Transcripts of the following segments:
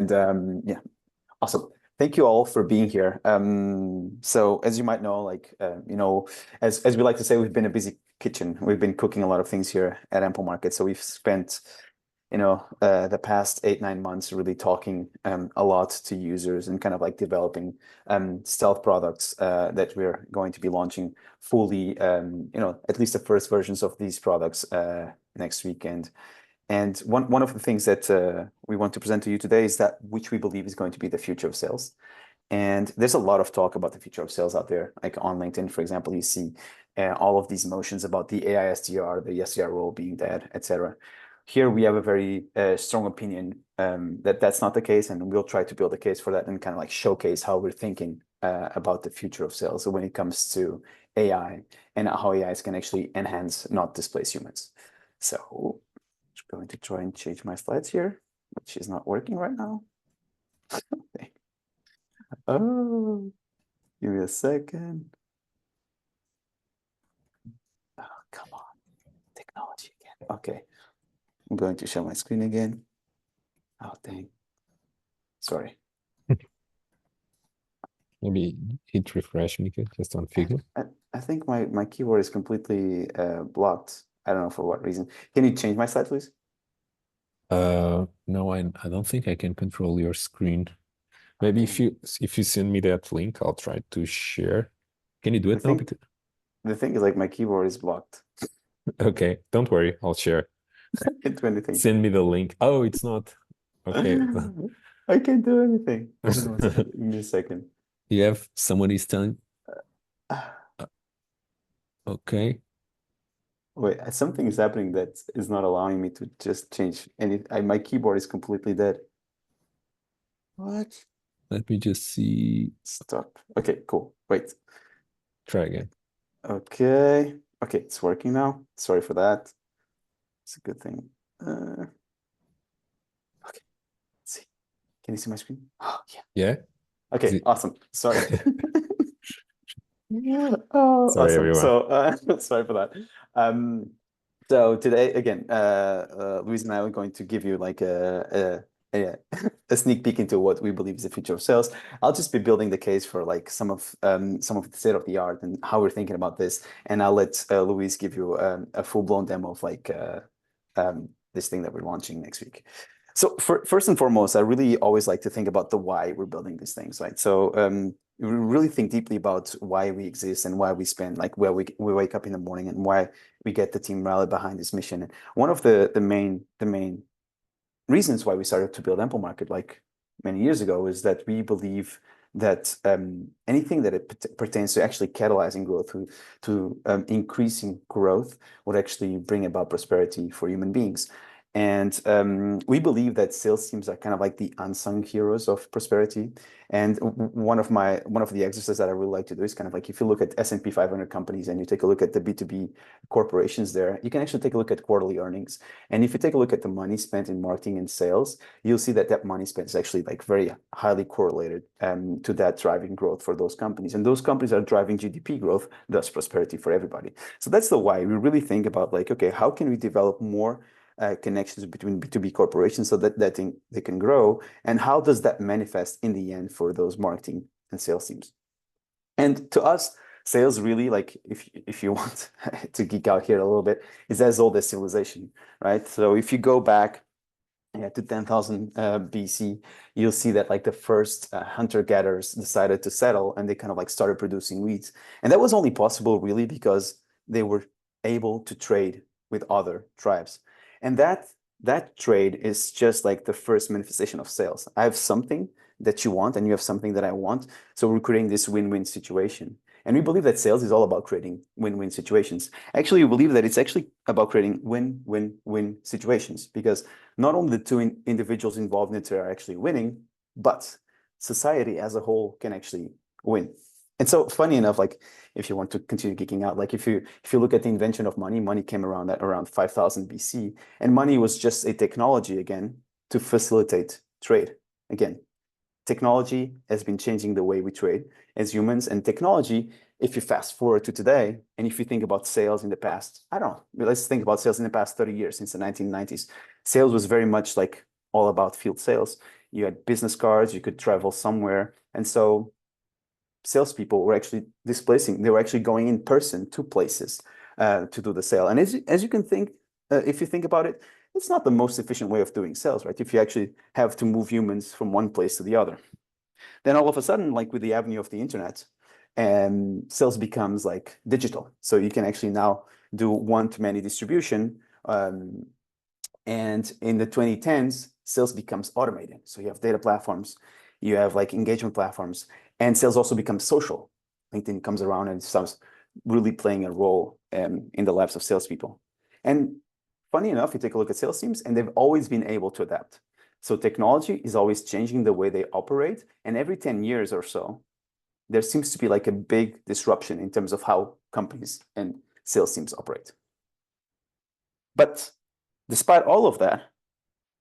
And yeah, awesome. Thank you all for being here. So as you might know, as we like to say, we've been a busy kitchen. We've been cooking a lot of things here at Amplemarket. So we've spent, the past 8, 9 months really talking a lot to users and kind of like developing stealth products that we're going to be launching fully, at least the first versions of these products next weekend. And one of the things that we want to present to you today is that which we believe is going to be the future of sales. And there's a lot of talk about the future of sales out there. Like on LinkedIn, for example, you see all of these motions about the AI SDR, the SDR role being dead, etc. Here we have a very strong opinion that that's not the case, and we'll try to build a case for that and kind of like showcase how we're thinking about the future of sales when it comes to AI and how AIs can actually enhance, not displace humans. So I'm going to try and change my slides here, which is not working right now. Okay. Oh, give me a second. Oh, come on. Technology again. Okay. I'm going to show my screen again. Oh, dang. Sorry. Maybe hit refresh, Mika, just on Figma. I think my keyboard is completely blocked. I don't know for what reason. Can you change my slide, please? No, I don't think I can control your screen. Maybe if you send me that link, I'll try to share. Can you do it now? The thing is, like, my keyboard is blocked. Okay, don't worry, I'll share. I can't do anything. Send me the link. Oh, it's not. Okay. I can't do anything. Give me a second. You have someone is telling. Okay. Wait, something is happening that is not allowing me to just change any. My keyboard is completely dead. What? Let me just see. Stop. Okay, cool. Wait. Try again. Okay. Okay, it's working now. Sorry for that. It's a good thing. Okay. Let's see. Can you see my screen? Oh, yeah. Yeah. Okay, awesome. Sorry. Oh, sorry, awesome. everyone. So sorry for that. So today, again, Luis and I are going to give you like a sneak peek into what we believe is the future of sales. I'll just be building the case for like some of the state of the art and how we're thinking about this, and I'll let Luis give you a full blown demo of like this thing that we're launching next week. So first and foremost, I really always like to think about the why we're building these things, right? So we really think deeply about why we exist and why we spend, like where we wake up in the morning and why we get the team rallied behind this mission. And one of the main reasons why we started to build Amplemarket like many years ago is that we believe that anything that it pertains to actually catalyzing growth, to increasing growth, would actually bring about prosperity for human beings. And we believe that sales teams are kind of like the unsung heroes of prosperity. And one of the exercises that I really like to do is kind of like, if you look at S&P 500 companies and you take a look at the B2B corporations there, you can actually take a look at quarterly earnings. And if you take a look at the money spent in marketing and sales, you'll see that that money spent is actually like very highly correlated to that driving growth for those companies. And those companies are driving GDP growth, thus prosperity for everybody. So that's the why we really think about like, okay, how can we develop more connections between B2B corporations so that they can grow, and how does that manifest in the end for those marketing and sales teams? And to us, sales really, like, if you want to geek out here a little bit, is as old as civilization, right? So if you go back to 10,000 BC, you'll see that like the first hunter-gatherers decided to settle, and they kind of like started producing wheat. And that was only possible really because they were able to trade with other tribes. And that trade is just like the first manifestation of sales. I have something that you want and you have something that I want. So we're creating this win-win situation. And we believe that sales is all about creating win-win situations. Actually, we believe that it's actually about creating win-win-win situations, because not only the two individuals involved in it are actually winning, but society as a whole can actually win. And so, funny enough, like, if you want to continue geeking out, like if you look at the invention of money came around at around 5,000 BC, and money was just a technology again to facilitate trade. Again, technology has been changing the way we trade as humans, and technology, if you fast forward to today, and if you think about sales in the past, I don't know, let's think about sales in the past 30 years, since the 1990s. Sales was very much like all about field sales. you had business cards, you could travel somewhere. And so salespeople were actually displacing, they were actually going in person to places to do the sale. And as you can think, if you think about it, it's not the most efficient way of doing sales, right? If you actually have to move humans from one place to the other. Then all of a sudden, like with the avenue of the internet, and sales becomes like digital. So you can actually now do one-to-many distribution. And in the 2010s, sales becomes automated. So you have data platforms, you have like engagement platforms, and sales also becomes social. LinkedIn comes around and starts really playing a role in the lives of salespeople. And funny enough, you take a look at sales teams, and they've always been able to adapt. So technology is always changing the way they operate. And every 10 years or so, there seems to be like a big disruption in terms of how companies and sales teams operate. But despite all of that,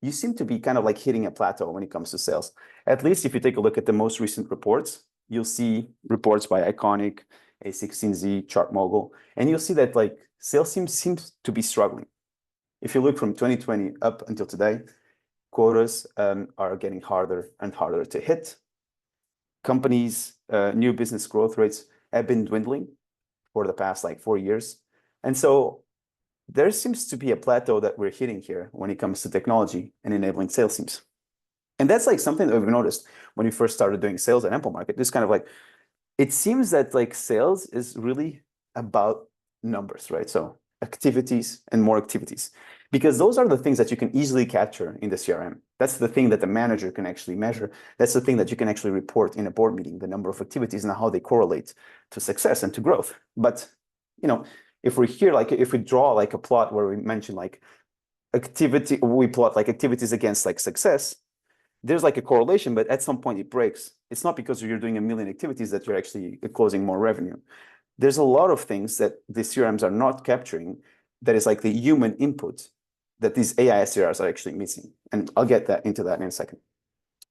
you seem to be kind of like hitting a plateau when it comes to sales. At least if you take a look at the most recent reports, you'll see reports by Iconic, A16Z, ChartMogul, and you'll see that like sales teams seems to be struggling. If you look from 2020 up until today, quotas are getting harder and harder to hit. Companies' new business growth rates have been dwindling for the past like 4 years. And so there seems to be a plateau that we're hitting here when it comes to technology and enabling sales teams. And that's like something that we've noticed when we first started doing sales at Amplemarket. This kind of like, it seems that like sales is really about numbers, right? So activities and more activities, because those are the things that you can easily capture in the CRM. That's the thing that the manager can actually measure. That's the thing that you can actually report in a board meeting, the number of activities and how they correlate to success and to growth. But, you know, if we're here, like if we draw like a plot where we mention like activity, we plot like activities against like success, there's like a correlation, but at some point it breaks. It's not because you're doing a million activities that you're actually closing more revenue. There's a lot of things that the CRMs are not capturing that is like the human input that these AI SDRs are actually missing. And I'll get into that in a second.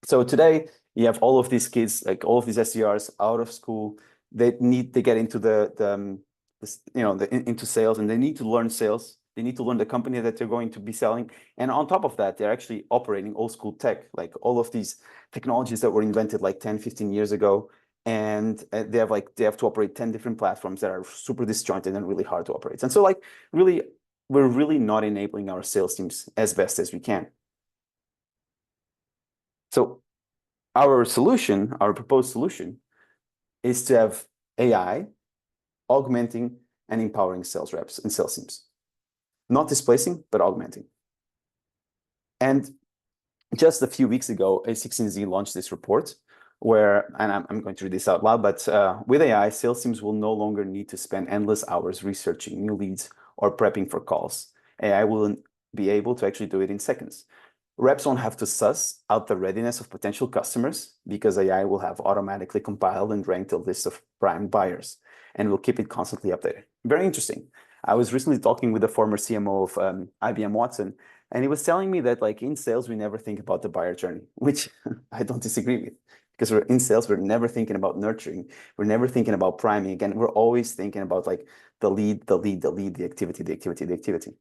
So today you have all of these kids, like all of these SDRs out of school, they need to get into into sales, and they need to learn sales. They need to learn the company that they're going to be selling. And on top of that, they're actually operating old school tech, like all of these technologies that were invented like 10, 15 years ago. And they have to operate 10 different platforms that are super disjointed and really hard to operate. And so like really, we're really not enabling our sales teams as best as we can. So our solution, our proposed solution, is to have AI augmenting and empowering sales reps and sales teams. Not displacing, but augmenting. And just a few weeks ago, A16Z launched this report where, and I'm going to read this out loud, but with AI, sales teams will no longer need to spend endless hours researching new leads or prepping for calls. AI will be able to actually do it in seconds. Reps won't have to suss out the readiness of potential customers because AI will have automatically compiled and ranked a list of prime buyers and will keep it constantly updated. Very interesting. I was recently talking with the former CMO of IBM Watson, and he was telling me that like in sales, we never think about the buyer journey, which I don't disagree with, because we're in sales, we're never thinking about nurturing. We're never thinking about priming. Again, we're always thinking about like the lead, the activity.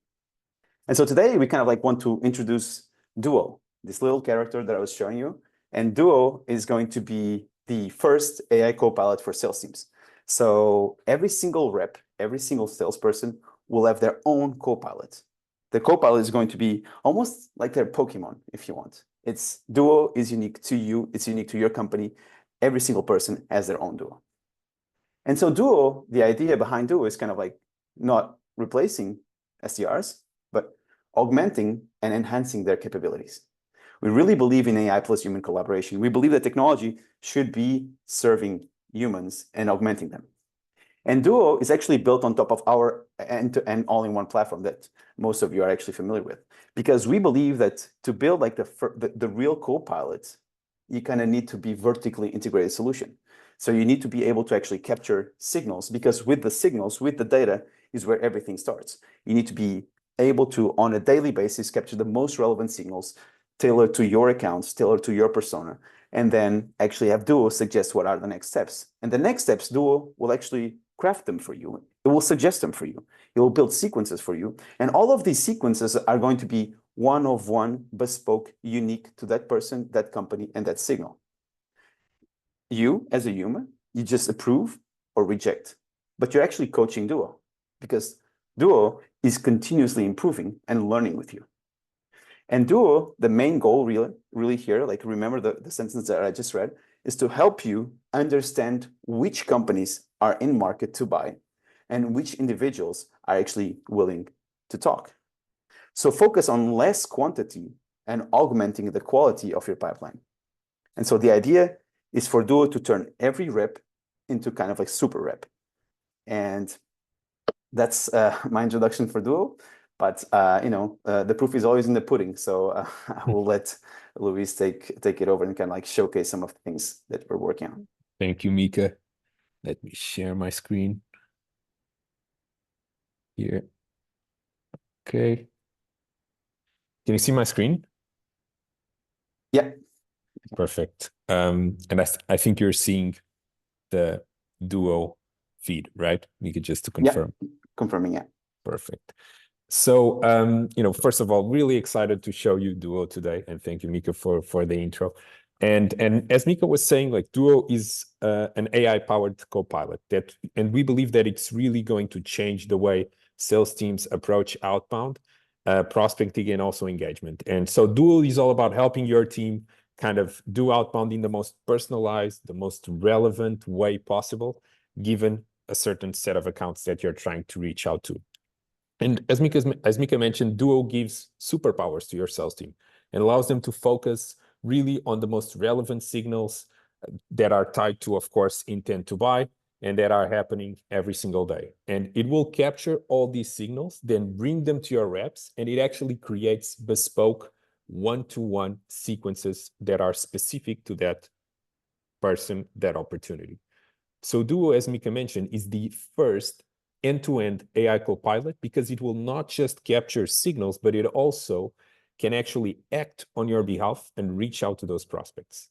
And so today we kind of like want to introduce Duo, this little character that I was showing you. And Duo is going to be the first AI copilot for sales teams. So every single rep, every single salesperson will have their own copilot. The copilot is going to be almost like their Pokemon, if you want. Duo is unique to you. It's unique to your company. Every single person has their own Duo. And so Duo, the idea behind Duo is kind of like not replacing SDRs, but augmenting and enhancing their capabilities. We really believe in AI plus human collaboration. We believe that technology should be serving humans and augmenting them. And Duo is actually built on top of our end-to-end all-in-one platform that most of you are actually familiar with. Because we believe that to build like the real co-pilot, you kind of need to be vertically integrated solution. So you need to be able to actually capture signals, because with the signals, with the data is where everything starts. You need to be able to, on a daily basis, capture the most relevant signals, tailored to your accounts, tailored to your persona, and then actually have Duo suggest what are the next steps. And the next steps, Duo will actually craft them for you. It will suggest them for you. It will build sequences for you. And all of these sequences are going to be one-of-one, bespoke, unique to that person, that company, and that signal. You, as a human, you just approve or reject, but you're actually coaching Duo, because Duo is continuously improving and learning with you. And Duo, the main goal really here, like remember the sentence that I just read, is to help you understand which companies are in market to buy and which individuals are actually willing to talk. So focus on less quantity and augmenting the quality of your pipeline. And so the idea is for Duo to turn every rep into kind of like super rep. And that's my introduction for Duo. But the proof is always in the pudding. So I will let Luis take it over and kind of like showcase some of the things that we're working on. Thank you, Mika. Let me share my screen here. Okay. Can you see my screen? Yeah. Perfect. And I think you're seeing the Duo feed, right? Mika, just to confirm. Yeah. Confirming, yeah. Perfect. So, first of all, really excited to show you Duo today, and thank you, Mika, for the intro. And as Mika was saying, like Duo is an AI-powered copilot and we believe that it's really going to change the way sales teams approach outbound prospecting and also engagement. And so Duo is all about helping your team kind of do outbound in the most personalized, the most relevant way possible, given a certain set of accounts that you're trying to reach out to. And as Mika mentioned, Duo gives superpowers to your sales team and allows them to focus really on the most relevant signals that are tied to, of course, intent to buy and that are happening every single day. And it will capture all these signals, then bring them to your reps, and it actually creates bespoke one-to-one sequences that are specific to that person, that opportunity. So Duo, as Mika mentioned, is the first end-to-end AI copilot because it will not just capture signals, but it also can actually act on your behalf and reach out to those prospects.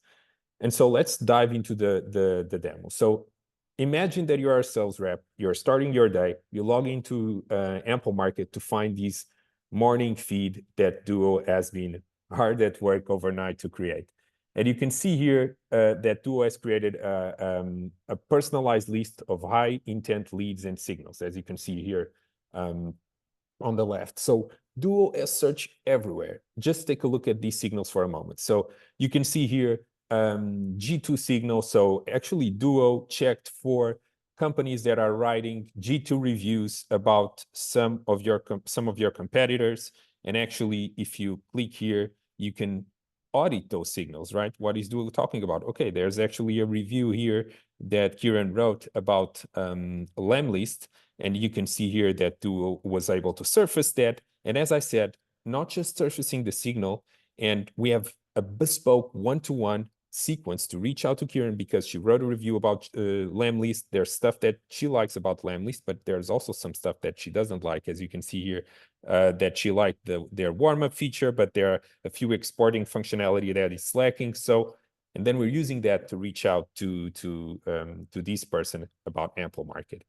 And so let's dive into the demo. So imagine that you are a sales rep, you're starting your day, you log into Amplemarket to find this morning feed that Duo has been hard at work overnight to create. And you can see here that Duo has created a personalized list of high intent leads and signals, as you can see here on the left. So Duo has search everywhere. Just take a look at these signals for a moment. So you can see here G2 signal. So actually Duo checked for companies that are writing G2 reviews about some of your competitors. And actually, if you click here, you can audit those signals, right? What is Duo talking about? Okay, there's actually a review here that Kieran wrote about Lemlist, and you can see here that Duo was able to surface that. And as I said, not just surfacing the signal, and we have a bespoke one-to-one sequence to reach out to Kieran because she wrote a review about Lemlist. There's stuff that she likes about Lemlist, but there's also some stuff that she doesn't like, as you can see here, that she liked their warm-up feature, but there are a few exporting functionality that is lacking. So, and then we're using that to reach out to this person about Amplemarket.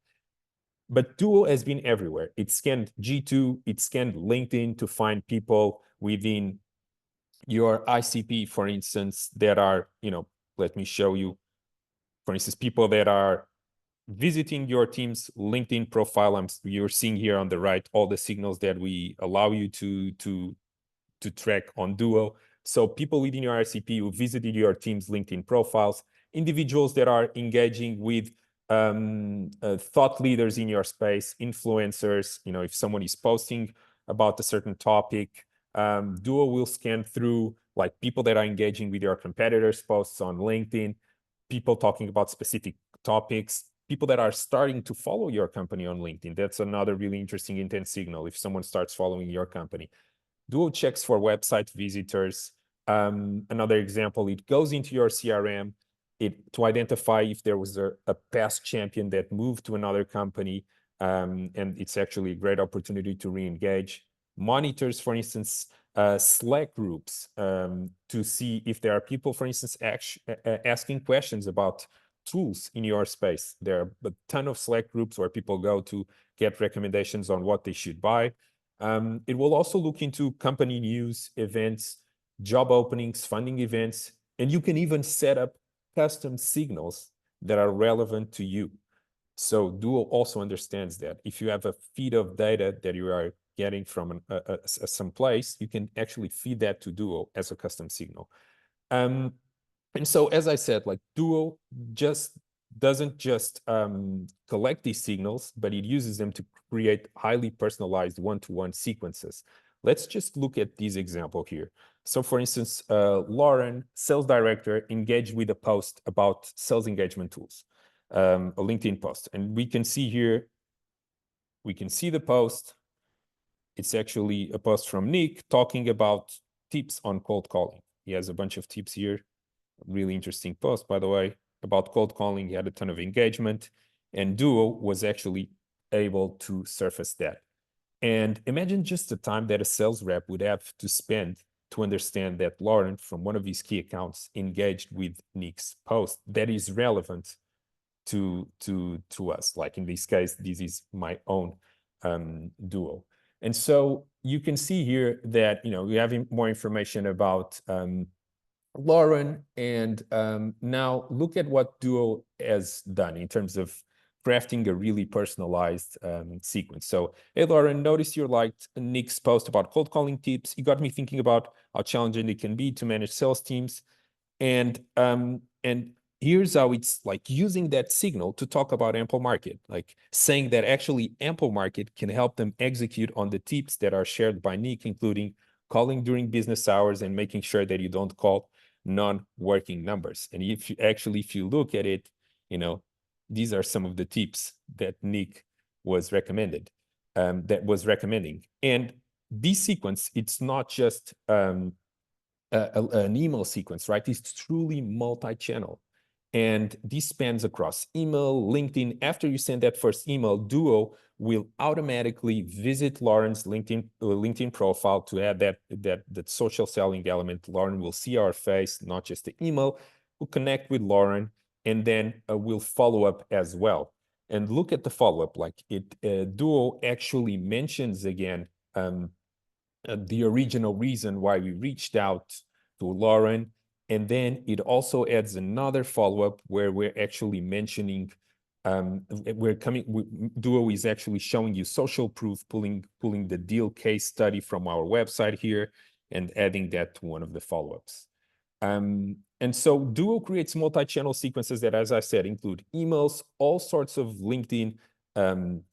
But Duo has been everywhere. It scanned G2, it scanned LinkedIn to find people within your ICP, for instance, that are, let me show you, for instance, people that are visiting your team's LinkedIn profile. You're seeing here on the right all the signals that we allow you to track on Duo. So people within your ICP who visited your team's LinkedIn profiles, individuals that are engaging with thought leaders in your space, influencers. If someone is posting about a certain topic, Duo will scan through like people that are engaging with your competitors' posts on LinkedIn, people talking about specific topics, people that are starting to follow your company on LinkedIn. That's another really interesting intent signal if someone starts following your company. Duo checks for website visitors. Another example, it goes into your CRM to identify if there was a past champion that moved to another company, and it's actually a great opportunity to re-engage. Monitors, for instance, Slack groups to see if there are people, for instance, asking questions about tools in your space. There are a ton of Slack groups where people go to get recommendations on what they should buy. It will also look into company news, events, job openings, funding events, and you can even set up custom signals that are relevant to you. So Duo also understands that. If you have a feed of data that you are getting from some place, you can actually feed that to Duo as a custom signal. And so, as I said, like Duo doesn't just collect these signals, but it uses them to create highly personalized one-to-one sequences. Let's just look at this example here. So for instance, Lauren, sales director, engaged with a post about sales engagement tools, a LinkedIn post. And we can see here, we can see the post. It's actually a post from Nick talking about tips on cold calling. He has a bunch of tips here. Really interesting post, by the way, about cold calling. He had a ton of engagement, and Duo was actually able to surface that. And imagine just the time that a sales rep would have to spend to understand that Lauren from one of his key accounts engaged with Nick's post that is relevant to us. Like in this case, this is my own Duo. And so you can see here that, you know, we have more information about Lauren, and now look at what Duo has done in terms of crafting a really personalized sequence. So, hey, Lauren, notice you liked Nick's post about cold calling tips. It got me thinking about how challenging it can be to manage sales teams. And here's how it's like using that signal to talk about Amplemarket, like saying that actually Amplemarket can help them execute on the tips that are shared by Nick, including calling during business hours and making sure that you don't call non-working numbers. And if you look at it, you know, these are some of the tips that Nick was recommending. And this sequence, it's not just an email sequence, right? It's truly multi-channel. And this spans across email, LinkedIn. After you send that first email, Duo will automatically visit Lauren's LinkedIn profile to add that social selling element. Lauren will see our face, not just the email. We'll connect with Lauren, and then we'll follow up as well. And look at the follow-up. Like Duo actually mentions again the original reason why we reached out to Lauren. And then it also adds another follow-up where we're actually mentioning, Duo is actually showing you social proof, pulling the deal case study from our website here and adding that to one of the follow-ups. And so Duo creates multi-channel sequences that, as I said, include emails, all sorts of LinkedIn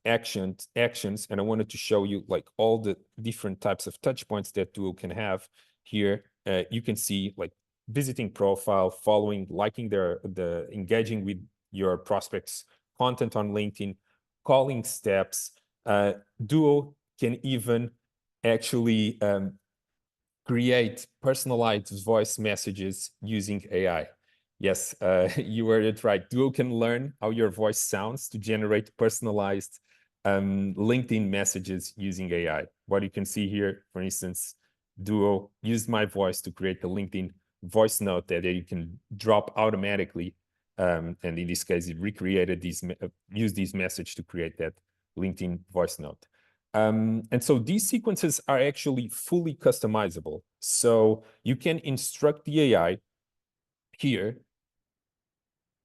actions. And I wanted to show you like all the different types of touch points that Duo can have here. You can see like visiting profile, following, liking the engaging with your prospects content on LinkedIn, calling steps. Duo can even actually create personalized voice messages using AI. Yes, you heard it right. Duo can learn how your voice sounds to generate personalized LinkedIn messages using AI. What you can see here, for instance, Duo used my voice to create a LinkedIn voice note that you can drop automatically. And in this case, it recreated used this message to create that LinkedIn voice note. And so these sequences are actually fully customizable. So you can instruct the AI here.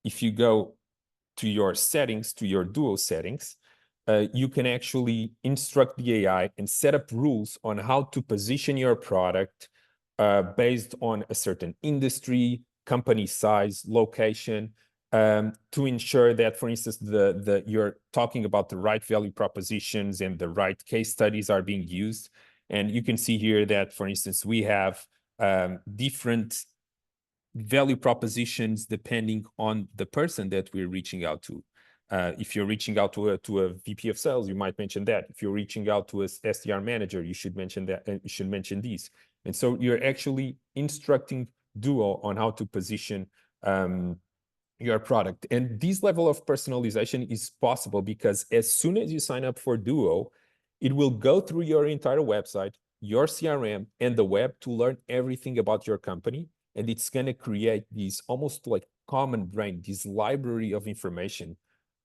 If you go to your settings, to your Duo settings, you can actually instruct the AI and set up rules on how to position your product based on a certain industry, company size, location, to ensure that, for instance, you're talking about the right value propositions and the right case studies are being used. And you can see here that, for instance, we have different value propositions depending on the person that we're reaching out to. If you're reaching out to a VP of sales, you might mention that. If you're reaching out to a SDR manager, you should mention that, and you should mention these. And so you're actually instructing Duo on how to position your product. And this level of personalization is possible because as soon as you sign up for Duo, it will go through your entire website, your CRM, and the web to learn everything about your company. And it's going to create these almost like common brain, this library of information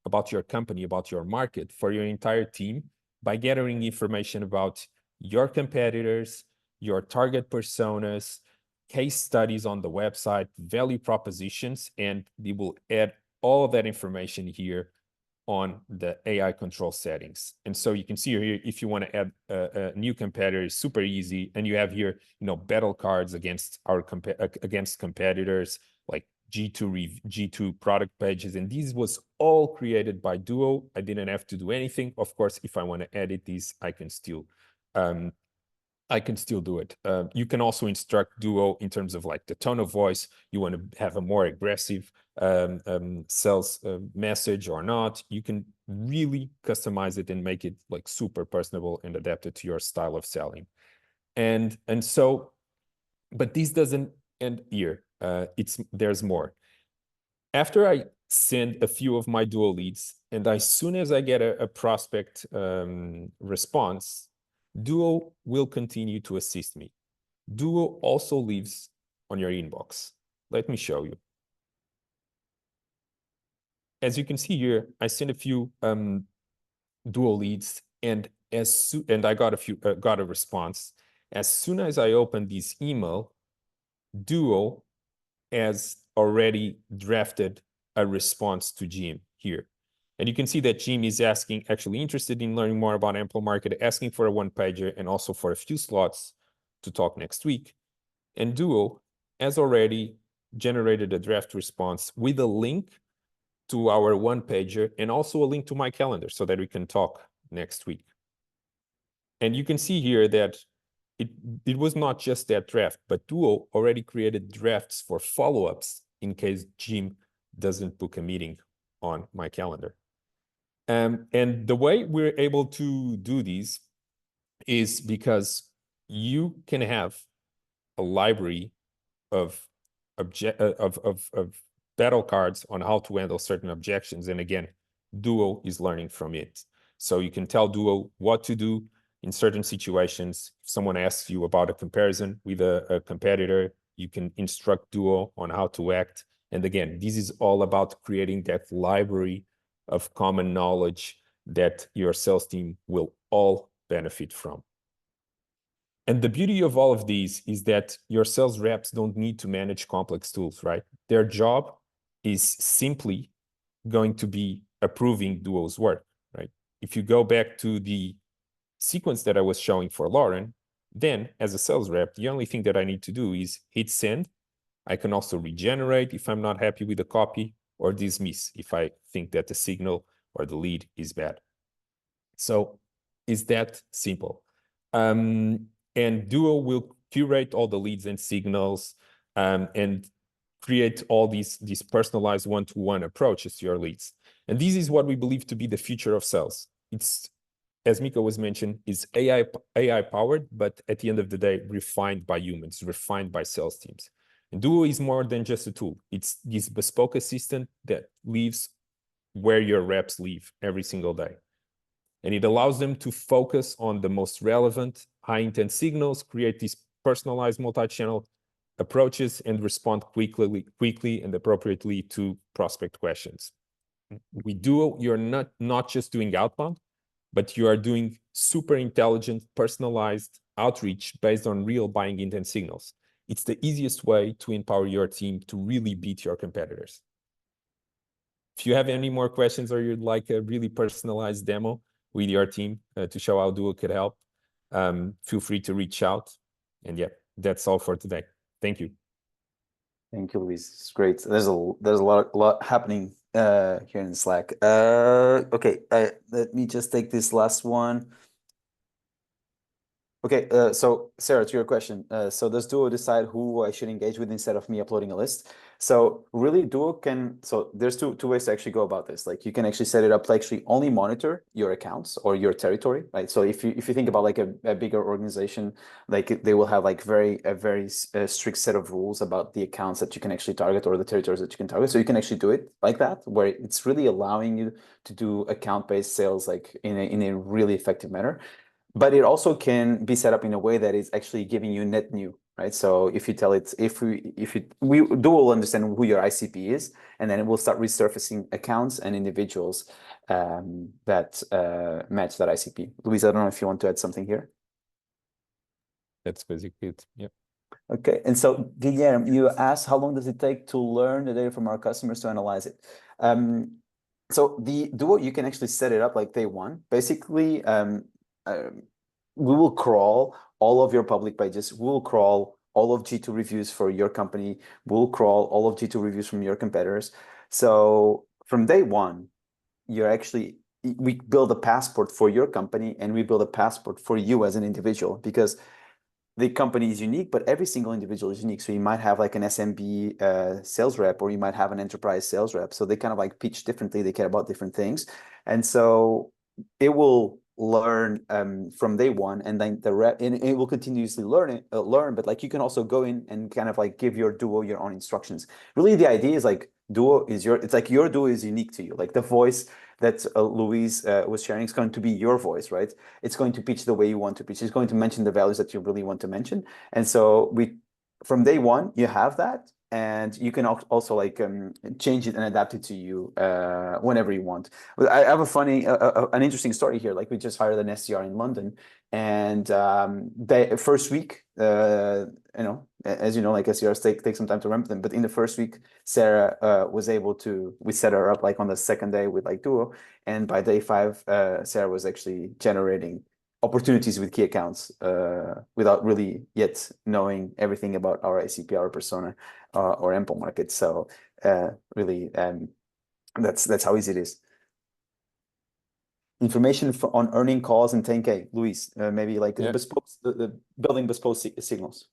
about your company, about your market for your entire team by gathering information about your competitors, your target personas, case studies on the website, value propositions, and they will add all of that information here on the AI control settings. And so you can see here, if you want to add a new competitor, it's super easy. And you have here, battle cards against against competitors, like G2 product pages. And these was all created by Duo. I didn't have to do anything. Of course, if I want to edit these, I can still do it. You can also instruct Duo in terms of like the tone of voice. You want to have a more aggressive sales message or not. You can really customize it and make it like super personable and adapted to your style of selling. And so, but this doesn't end here. There's more. After I send a few of my Duo leads, and as soon as I get a prospect response, Duo will continue to assist me. Duo also lives on your inbox. Let me show you. As you can see here, I sent a few Duo leads, and I got a response. As soon as I open this email, Duo has already drafted a response to Jim here. And you can see that Jim is actually interested in learning more about Amplemarket, asking for a one-pager and also for a few slots to talk next week. And Duo has already generated a draft response with a link to our one-pager and also a link to my calendar so that we can talk next week. And you can see here that it was not just that draft, but Duo already created drafts for follow-ups in case Jim doesn't book a meeting on my calendar. And the way we're able to do these is because you can have a library of battle cards on how to handle certain objections. And again, Duo is learning from it. So you can tell Duo what to do in certain situations. If someone asks you about a comparison with a competitor, you can instruct Duo on how to act. And again, this is all about creating that library of common knowledge that your sales team will all benefit from. And the beauty of all of these is that your sales reps don't need to manage complex tools, right? Their job is simply going to be approving Duo's work, right? If you go back to the sequence that I was showing for Lauren, then as a sales rep, the only thing that I need to do is hit send. I can also regenerate if I'm not happy with the copy, or dismiss if I think that the signal or the lead is bad. So it's that simple. And Duo will curate all the leads and signals and create all these personalized one-to-one approaches to your leads. And this is what we believe to be the future of sales. It's, as Miko was mentioned, is AI powered, but at the end of the day, refined by humans, refined by sales teams. And Duo is more than just a tool. It's this bespoke assistant that lives where your reps live every single day. And it allows them to focus on the most relevant, high-intent signals, create these personalized multi-channel approaches, and respond quickly and appropriately to prospect questions. With Duo, you're not just doing outbound, but you are doing super intelligent, personalized outreach based on real buying intent signals. It's the easiest way to empower your team to really beat your competitors. If you have any more questions or you'd like a really personalized demo with your team to show how Duo could help, feel free to reach out. And yeah, that's all for today. Thank you. Thank you, Luis. It's great. There's a lot happening here in Slack. Okay, let me just take this last one. Okay, so Sarah, to your question, so does Duo decide who I should engage with instead of me uploading a list? So really Duo can, so there's two ways to actually go about this. Like you can actually set it up to actually only monitor your accounts or your territory, right? So if you think about like a bigger organization, like they will have like a very strict set of rules about the accounts that you can actually target or the territories that you can target. So you can actually do it like that, where it's really allowing you to do account-based sales like in a really effective manner. But it also can be set up in a way that is actually giving you net new, right? So if you tell it, we will understand who your ICP is, and then it will start resurfacing accounts and individuals that match that ICP. Luis, I don't know if you want to add something here. That's basically it. Yep. Okay, and so Guilherme, you asked how long does it take to learn the data from our customers to analyze it? So the Duo, you can actually set it up like day one. Basically, we will crawl all of your public pages. We'll crawl all of G2 reviews for your company. We'll crawl all of G2 reviews from your competitors. So from day one, we build a passport for your company and we build a passport for you as an individual because the company is unique, but every single individual is unique. So you might have like an SMB sales rep, or you might have an enterprise sales rep. So they kind of like pitch differently. They care about different things. And so it will learn from day one, and then the rep, and it will continuously learn. But like you can also go in and kind of like give your Duo your own instructions. Really, the idea is like it's like your Duo is unique to you. Like the voice that Louise was sharing is going to be your voice, right? It's going to pitch the way you want to pitch. It's going to mention the values that you really want to mention. And so from day one, you have that, and you can also like change it and adapt it to you whenever you want. But I have an interesting story here. Like we just hired an SDR in London, and the first week, as you know, like SDRs take some time to ramp them. But in the first week, Sarah was able to. We set her up like on the second day with like Duo, and by day 5, Sarah was actually generating opportunities with key accounts without really yet knowing everything about our ICP, our persona, or Amplemarket. So really, that's how easy it is. Information on earning calls and 10K. Luis, maybe like Yeah. building bespoke signals.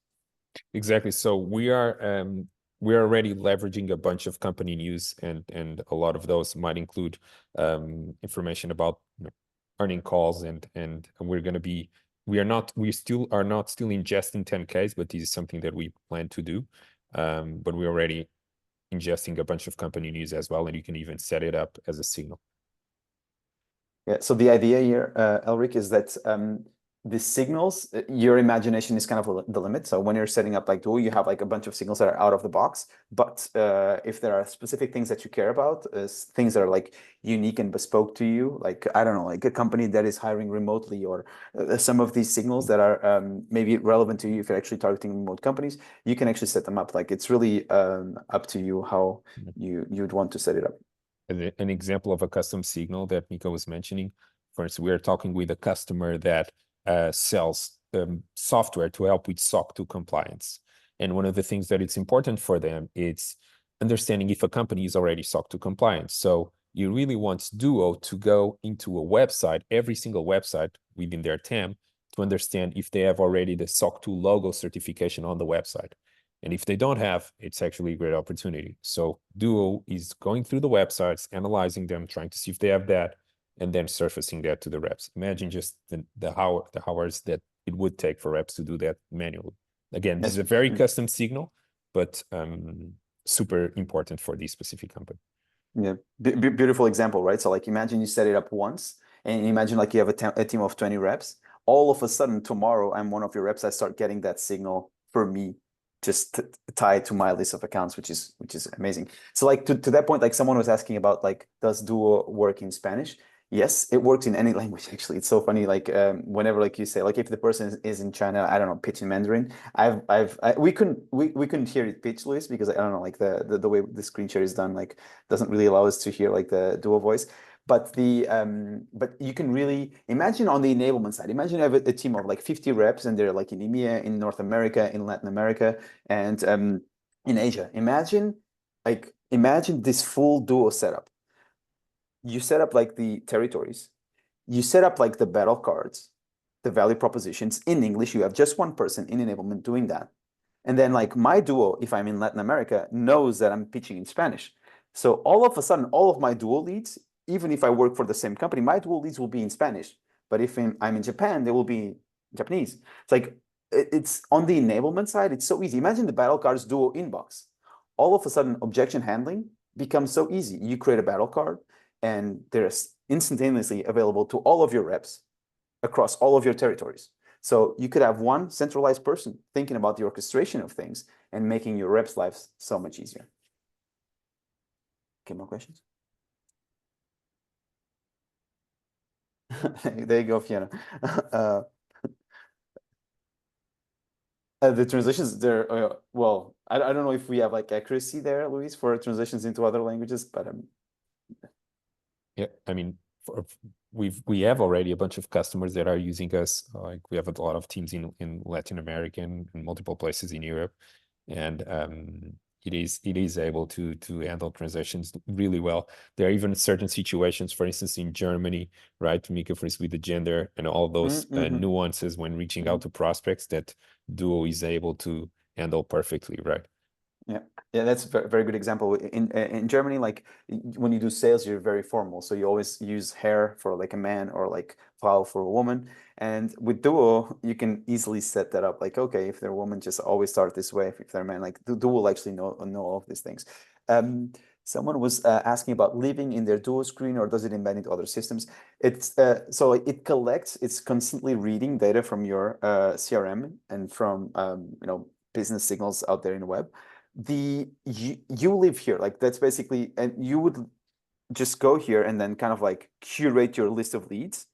Exactly. So we're already leveraging a bunch of company news, and a lot of those might include information about earning calls, and we still are not ingesting 10Ks, but this is something that we plan to do. But we're already ingesting a bunch of company news as well, and you can even set it up as a signal. Yeah, so the idea here, Elric, is that the signals, your imagination is kind of the limit. So when you're setting up like Duo, you have like a bunch of signals that are out of the box. But if there are specific things that you care about, things that are like unique and bespoke to you, like, I don't know, like a company that is hiring remotely, or some of these signals that are maybe relevant to you if you're actually targeting remote companies, you can actually set them up. Like it's really up to you how you'd want to set it up. An example of a custom signal that Mika was mentioning. For instance, we are talking with a customer that sells software to help with SOC 2 compliance. And one of the things that it's important for them is understanding if a company is already SOC 2 compliant. So you really want Duo to go into a website, every single website within their TAM, to understand if they have already the SOC 2 logo certification on the website. And if they don't have, it's actually a great opportunity. So Duo is going through the websites, analyzing them, trying to see if they have that, and then surfacing that to the reps. Imagine just the hours that it would take for reps to do that manually. Again, this is a very custom signal, but super important for this specific company. Yeah, beautiful example, right? So like imagine you set it up once, and imagine like you have a team of 20 reps. All of a sudden tomorrow, I'm one of your reps. I start getting that signal for me, just tied to my list of accounts, which is amazing. So like to that point, like someone was asking about like, does Duo work in Spanish? Yes, it works in any language. Actually, it's so funny. Like whenever like you say like if the person is in China, I don't know, pitch in Mandarin. We couldn't hear it pitch, Luis, because I don't know, like the way the screen share is done like doesn't really allow us to hear like the Duo voice. But but you can really imagine on the enablement side. Imagine you have a team of like 50 reps, and they're like in EMEA, in North America, in Latin America, and in Asia. Imagine this full Duo setup. You set up like the territories, you set up like the battle cards, the value propositions in English. You have just one person in enablement doing that. And then like my Duo, if I'm in Latin America, knows that I'm pitching in Spanish. So all of a sudden, all of my Duo leads, even if I work for the same company, my Duo leads will be in Spanish. But if I'm in Japan, they will be Japanese. It's like, it's on the enablement side, it's so easy. Imagine the battle cards Duo inbox. All of a sudden, objection handling becomes so easy. You create a battle card, and they're instantaneously available to all of your reps across all of your territories. So you could have one centralized person thinking about the orchestration of things and making your reps' lives so much easier. Okay, more questions? There you go, Fiona. The translations there, well, I don't know if we have like accuracy there, Luis, for translations into other languages, but Yeah, I mean, we have already a bunch of customers that are using us. Like we have a lot of teams in Latin America and in multiple places in Europe, and it is able to handle transitions really well. There are even certain situations, for instance, in Germany, right, Mika, for instance, with the gender and all those nuances when reaching out to prospects that Duo is able to handle perfectly, right? Yeah, that's a very good example. In Germany, like when you do sales, you're very formal. So you always use Herr for like a man or like Frau for a woman. And with Duo, you can easily set that up. Like, okay, if they're a woman, just always start this way. If they're a man, like Duo will actually know all of these things. Someone was asking about living in their Duo screen, or does it embed into other systems? It's so it collects, it's constantly reading data from your CRM and from business signals out there in the web. You live here, like that's basically, and you would just go here and then kind of like curate your list of leads,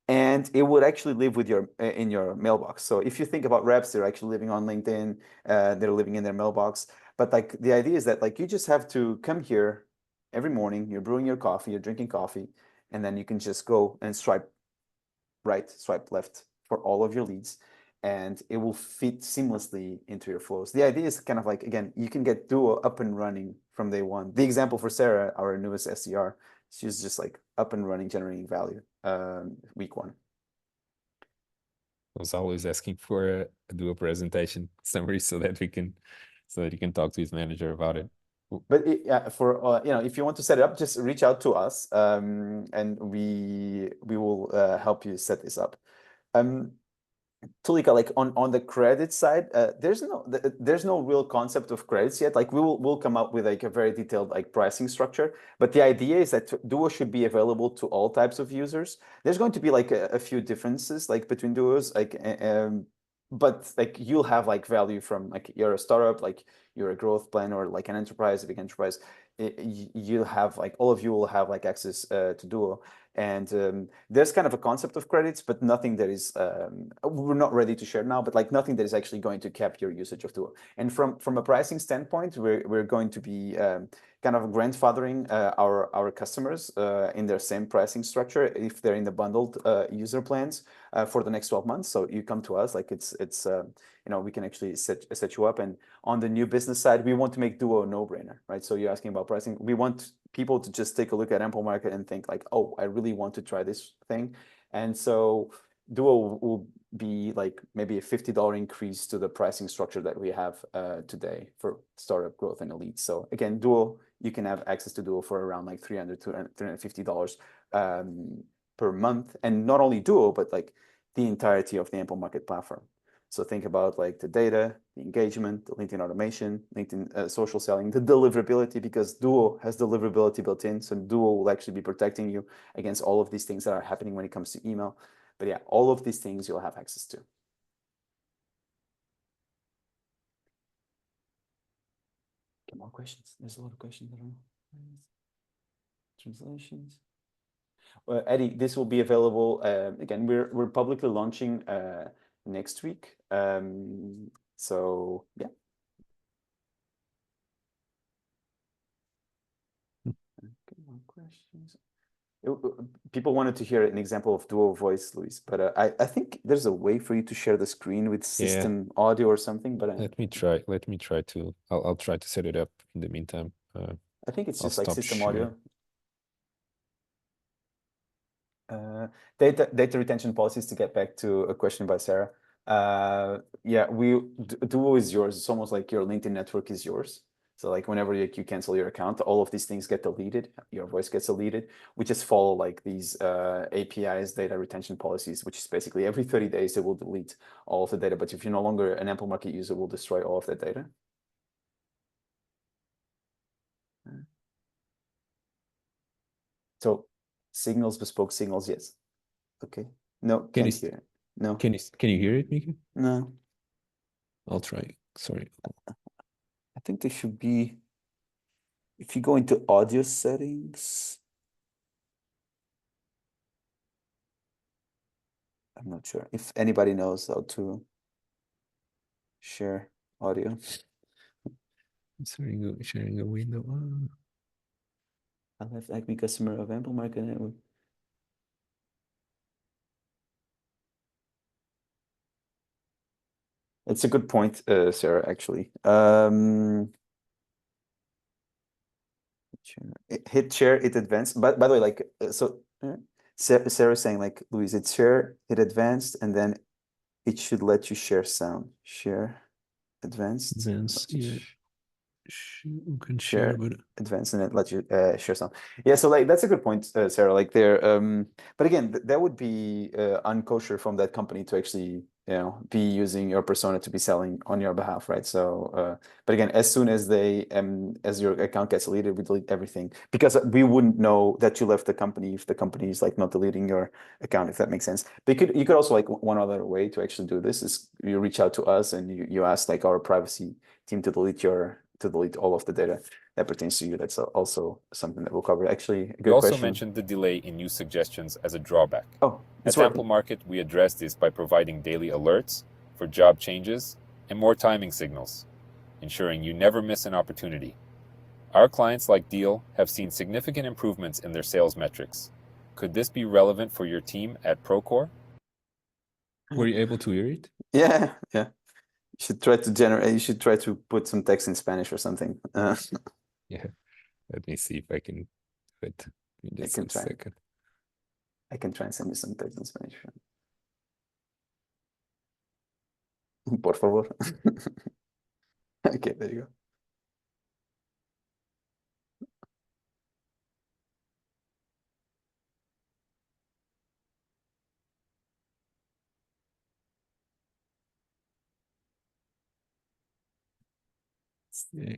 and it would actually live with your in your mailbox. So if you think about reps, they're actually living on LinkedIn, they're living in their mailbox. But like the idea is that like you just have to come here every morning, you're brewing your coffee, you're drinking coffee, and then you can just go and swipe right, swipe left for all of your leads, and it will fit seamlessly into your flows. The idea is kind of like, again, you can get Duo up and running from day one. The example for Sarah, our newest SDR, she's just like up and running, generating value week one. I was always asking for a Duo presentation summary so that you can talk to his manager about it. But yeah, for if you want to set it up, just reach out to us, and we will help you set this up. Tulika, like on the credit side, there's no real concept of credits yet. Like we'll come up with like a very detailed like pricing structure, but the idea is that Duo should be available to all types of users. There's going to be like a few differences like between Duos, like but like you'll have like value from like you're a startup, like you're a growth plan, or like an enterprise, a big enterprise. You'll have like all of you will have like access to Duo. And there's kind of a concept of credits, but nothing that is we're not ready to share now, but like nothing that is actually going to cap your usage of Duo. And from a pricing standpoint, we're going to be kind of grandfathering our customers in their same pricing structure if they're in the bundled user plans for the next 12 months. So you come to us, like it's we can actually set you up. And on the new business side, we want to make Duo a no-brainer, right? So you're asking about pricing. We want people to just take a look at Amplemarket and think like, oh, I really want to try this thing. And so Duo will be like maybe a $50 increase to the pricing structure that we have today for startup growth and elites. So again, Duo, you can have access to Duo for around like $300 to $350 per month. And not only Duo, but like the entirety of the Amplemarket platform. So think about like the data, the engagement, the LinkedIn automation, LinkedIn social selling, the deliverability, because Duo has deliverability built in. So Duo will actually be protecting you against all of these things that are happening when it comes to email. But yeah, all of these things you'll have access to. Get more questions. There's a lot of questions. I don't know. Translations. Eddie, this will be available. Again, we're publicly launching next week. So yeah. Okay, more questions. People wanted to hear an example of Duo voice, Luis, but I think there's a way for you to share the screen with system audio or something. But let me try. I'll try to set it up in the meantime. I think it's I'll just like system share. audio. Data retention policies, to get back to a question by Sarah. Yeah, Duo is yours. It's almost like your LinkedIn network is yours. So like whenever you cancel your account, all of these things get deleted. Your voice gets deleted. We just follow like these APIs, data retention policies, which is basically every 30 days it will delete all of the data. But if you're no longer an Amplemarket user, we'll destroy all of that data. So signals, bespoke signals, yes. Okay. No, can't hear. No. Can you hear it, Mika? No. I'll try. Sorry. I think there should be, if you go into audio settings, I'm not sure if anybody knows how to. share audio. Sharing a window. I have Acme customer of Amplemarket Network. It's a good point, Sarah, actually. Hit share, hit advanced. But by the way, like, Sarah's saying, like, Louise, it's share, hit advanced, and then it should let you share sound. Share advanced. You can Share but advanced, and it lets you share sound. Yeah, so like that's a good point, Sarah. Like there, but again, that would be unkosher from that company to actually, be using your persona to be selling on your behalf, right? So, but again, as soon as as your account gets deleted, we delete everything because we wouldn't know that you left the company if the company is like not deleting your account, if that makes sense. But you could also, like, one other way to actually do this is you reach out to us and you ask like our privacy team to delete all of the data that pertains to you. That's also something that we'll cover. Actually, a You good also question. mentioned the delay in new suggestions as a drawback. Oh, At it's working. Amplemarket, we address this by providing daily alerts for job changes and more timing signals, ensuring you never miss an opportunity. Our clients like Deal have seen significant improvements in their sales metrics. Could this be relevant for your team at Procore? were you able to hear it? Yeah, yeah. You should try to generate. You should try to put some text in Spanish or something. Yeah. Let me see if I can do it. Give me just can a try. second. I can try and send you some text in Spanish. Por favor. Okay, there you go. Yeah.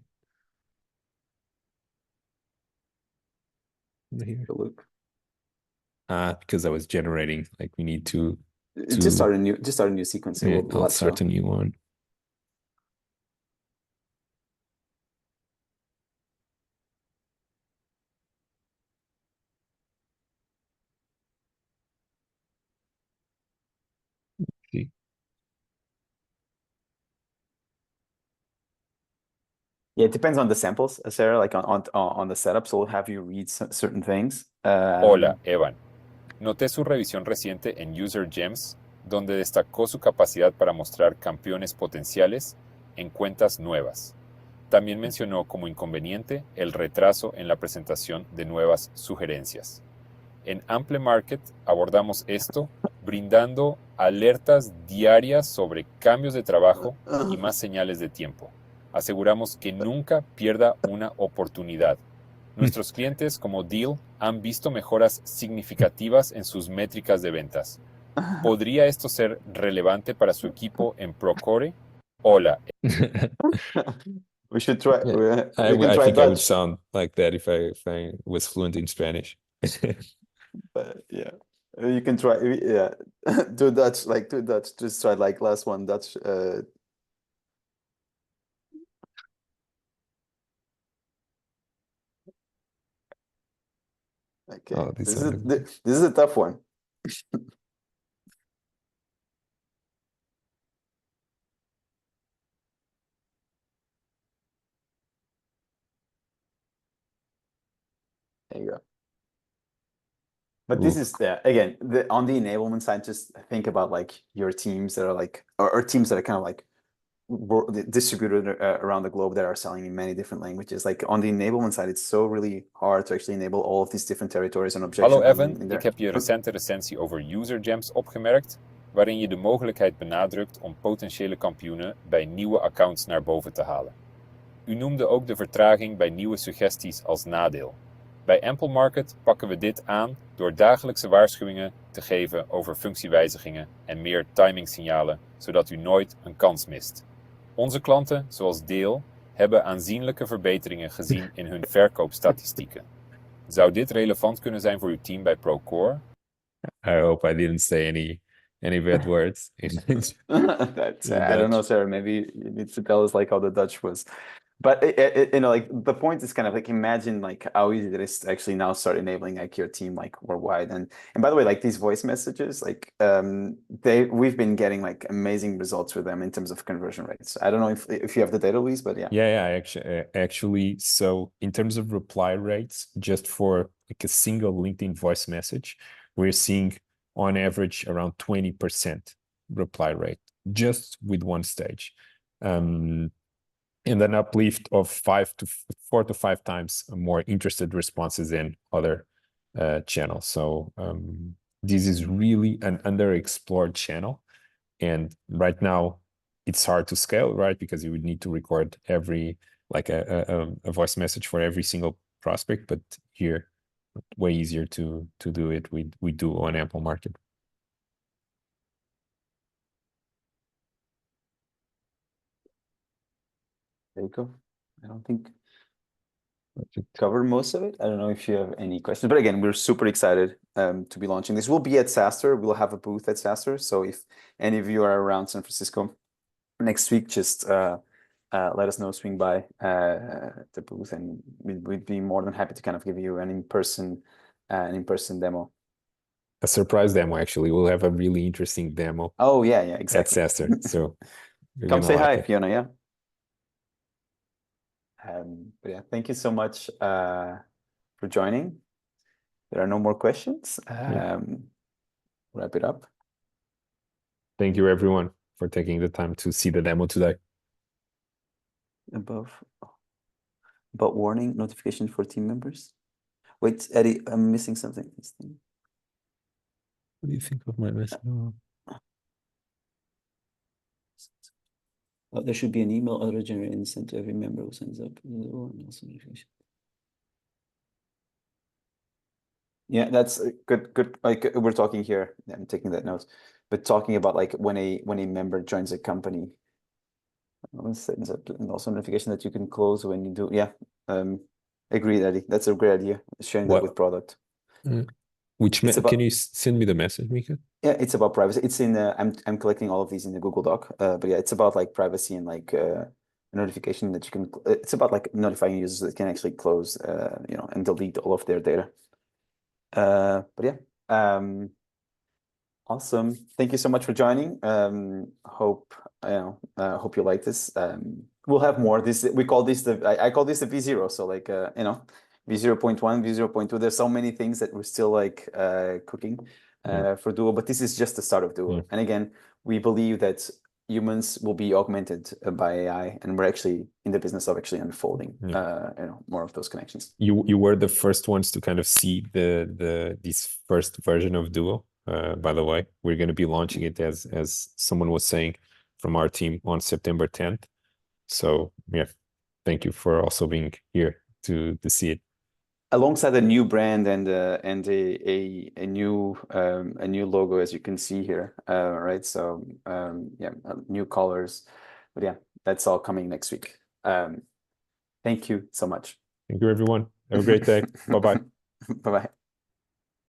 Here. Look. Because I was generating, like we need to Just start a new sequence. yeah, We'll I'll start show. a new one. See. Yeah, it depends on the samples, Sarah, like on the setup. So we'll have you read certain things. Hola, Evan. Noté su revisión reciente en User Gems, donde destacó su capacidad para mostrar campeones potenciales en cuentas nuevas. También mencionó como inconveniente el retraso en la presentación de nuevas sugerencias. En Amplemarket abordamos esto brindando alertas diarias sobre cambios de trabajo y más señales de tiempo. Aseguramos que nunca pierda una oportunidad. Nuestros clientes como Deal han visto mejoras significativas en sus métricas de ventas. ¿Podría esto ser relevante para su equipo en Procore? Hola. We should try. Yeah, We can I try think I would Dutch. sound like that if I was fluent in Spanish. But yeah, you can try. Yeah, do Dutch. Like do Dutch. Just try like last one Dutch. Okay, Oh, this is a tough one. There you go. But this is again on the enablement side. Just think about like your teams that are like or teams that are kind of like distributed around the globe that are selling in many different languages. Like on the enablement side, it's so really hard to actually enable all of these different territories and objects. Hallo Evan, ik heb je recente recensie over User Gems opgemerkt, waarin je de mogelijkheid benadrukt om potentiële kampioenen bij nieuwe accounts naar boven te halen. U noemde ook de vertraging bij nieuwe suggesties als nadeel. Bij Amplemarket pakken we dit aan door dagelijkse waarschuwingen te geven over functiewijzigingen en meer timingsignalen, zodat u nooit een kans mist. Onze klanten, zoals Deel, hebben aanzienlijke verbeteringen gezien in hun verkoopstatistieken. Zou dit relevant kunnen zijn voor uw team bij Procore? I hope I didn't say any bad words. I don't know, Sarah. Maybe you need to tell us like how the Dutch was. But you know, like the point is kind of like imagine like how easy it is to actually now start enabling like your team like worldwide. And by the way, like these voice messages, like we've been getting like amazing results with them in terms of conversion rates. I don't know if you have the data, Luis, but yeah. Yeah, actually, so in terms of reply rates, just for like a single LinkedIn voice message, we're seeing on average around 20% reply rate just with one stage. And an uplift of 4 to 5 times more interested responses than other channels. So this is really an underexplored channel. And right now, it's hard to scale, right? Because you would need to record every, like a voice message for every single prospect. But here, way easier to do it. We do on Amplemarket. There you go. I don't think covered most of it. I don't know if you have any questions, but again, we're super excited to be launching this. We'll be at SaaStr. We'll have a booth at SaaStr. So if any of you are around San Francisco next week, just let us know, swing by the booth, and we'd be more than happy to kind of give you an in-person demo. A surprise demo, actually. We'll have a really interesting demo. Oh yeah, exactly. At SaaStr. So come say hi, Fiona. Yeah. But yeah, thank you so much for joining. There are no more questions. Wrap it up. Thank you, everyone, for taking the time to see the demo today. Above warning, notification for team members. Wait, Eddie, I'm missing something. What do you think of my message? There should be an email auto-generated and sent to every member who signs up. Yeah, that's good. Like we're talking here, I'm taking that note, but talking about like when a member joins a company, and also notification that you can close when you do. Yeah, agreed, Eddie. That's a great idea. Sharing that with product. Can you send me the message, Mika? Yeah, it's about privacy. It's in I'm collecting all of these in the Google Doc. But yeah, it's about like privacy and like a notification that you can. It's about like notifying users that can actually close, you know, and delete all of their data. But yeah, awesome. Thank you so much for joining. Hope you like this. We'll have more. We call this I call this the V0. So like you know, V0.1, V0.2. There's so many things that we're still like cooking for Duo, but this is just the start of Duo. And again, we believe that humans will be augmented by AI, and we're actually in the business of actually unfolding you know, more of those connections. You were the first ones to kind of see this first version of Duo. By the way, we're going to be launching it as someone was saying from our team on September 10th. So yeah, thank you for also being here to see it. Alongside a new brand and a new logo, as you can see here, right? So yeah, new colors, but yeah, that's all coming next week. Thank you so much. Thank you, everyone. Have a great day. Bye-bye. Bye-bye.